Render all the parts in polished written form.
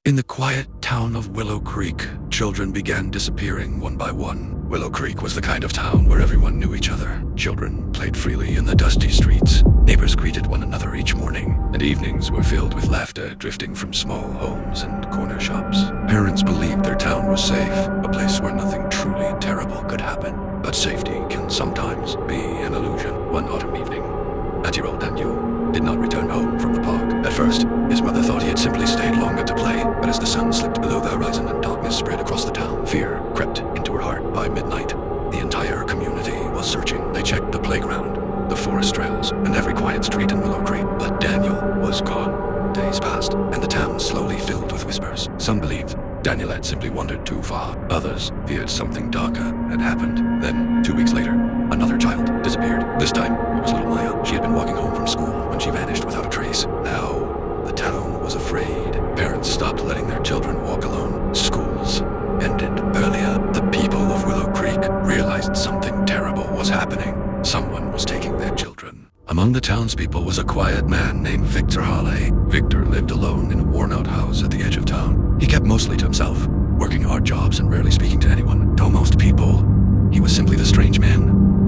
In the quiet town of Willow Creek, children began disappearing one by one. Willow Creek was the kind of town where everyone knew each other. Children played freely in the dusty streets. Neighbors greeted one another each morning, and evenings were filled with laughter drifting from small homes and corner shops. Parents believed their town was safe, a place where nothing truly terrible could happen. But safety can sometimes be an illusion. One autumn evening, 8-year-old Daniel did not return home from the park. At first, his mother thought he had simply stayed longer to play, but as the sun slipped below the horizon and darkness spread across the town, fear crept into her heart. By midnight, the entire community was searching. They checked the playground, the forest trails, and every quiet street in Willow Creek, but Daniel was gone. Days passed, and the town slowly filled with whispers. Some believed Daniel had simply wandered too far. Others feared something darker had happened. Then, 2 weeks later, another child disappeared. This time, it was little Maya. She had been walking home from school when she vanished without a trace. Now, the town was afraid. Parents stopped letting their children walk alone. Schools ended earlier. The people of Willow Creek realized something terrible was happening. Someone was taking their children. Among the townspeople was a quiet man named Victor Harley. Victor lived alone in a worn-out house at the edge of town. He kept mostly to himself, working odd jobs and rarely speaking to anyone. To most people, he was simply the strange man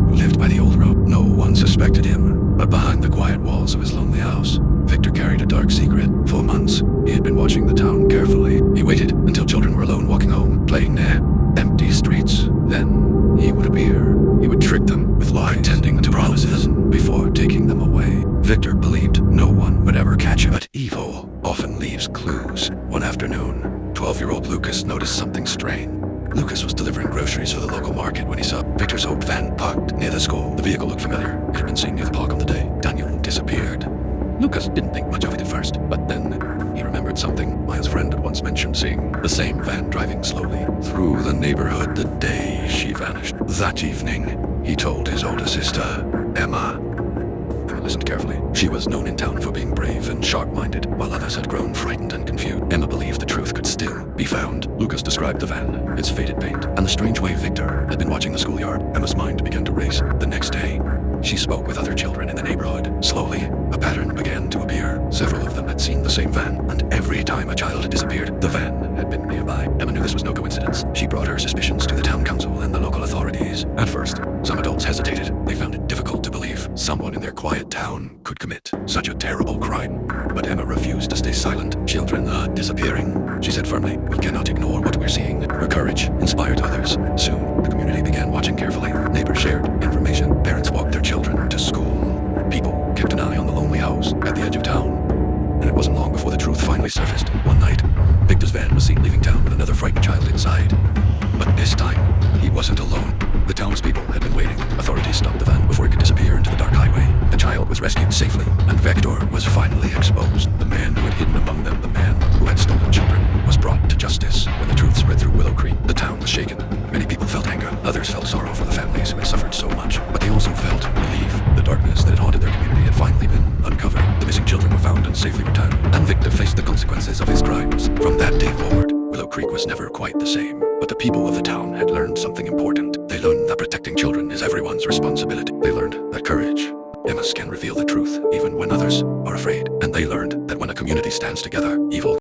who lived by the old road. No one suspected him, but behind the quiet walls of his lonely house, Victor carried a dark secret. For months, he had been watching the town carefully. He waited until children were alone walking home, playing near empty streets. Then he would appear. He would trick them with lies, pretending to promises before taking them away. Victor believed no one would ever catch him, but evil often leaves clues. One afternoon, 12-year-old Lucas noticed something strange. Lucas was delivering groceries for the local market when he saw Victor's old van parked near the school. The vehicle looked familiar. It had been seen near the park on the day Daniel disappeared. Lucas didn't think much of it at first, but then he remembered something Maya's friend had once mentioned, seeing the same van driving slowly through the neighborhood the day she vanished. That evening, he told his older sister, Emma. Emma listened carefully. She was known in town for being brave and sharp-minded, while others had grown frightened and confused. Emma believed the truth could still be found. Lucas described the van, its faded paint, and the strange way Victor had been watching the schoolyard. Emma's mind began to race. The next day, she spoke with other children in the neighborhood. Slowly, a pattern began to appear. Several of them had seen the same van, and every time a child had disappeared, the van had been nearby. Emma knew this was no coincidence. She brought her suspicions to the town council and the local authorities. At first, some adults hesitated. They found it difficult to believe someone in their quiet town could commit such a terrible crime. But Emma refused to stay silent. Children are disappearing, she said firmly. We cannot ignore what we're seeing. Her courage inspired others. Soon, the community began watching carefully. Neighbors shared information. Parents walked their children to school. People kept an eye on the lonely house at the edge of town. And it wasn't long before the truth finally surfaced. One night, Victor's van was seen leaving town with another frightened child inside. But this time, he wasn't alone. The townspeople had been waiting. Authorities stopped the van before it could disappear into the dark highway. The child was rescued safely, and Victor was finally exposed. The man who had hidden among them, the man who had stolen children, was brought to justice. When the truth spread through Willow Creek, the town was shaken. Many people felt anger. Others felt sorrow for the families who had suffered so much. But they also felt relief. The darkness that had haunted their community had finally been uncovered. The missing children were found and safely returned, and Victor faced the consequences of his crimes. From that day forward, Willow Creek was never quite the same. But the people of the town had learned something important. They learned that protecting children is everyone's responsibility. They learned that courage, Emma, can reveal the truth even when others are afraid. And they learned that when a community stands together, evil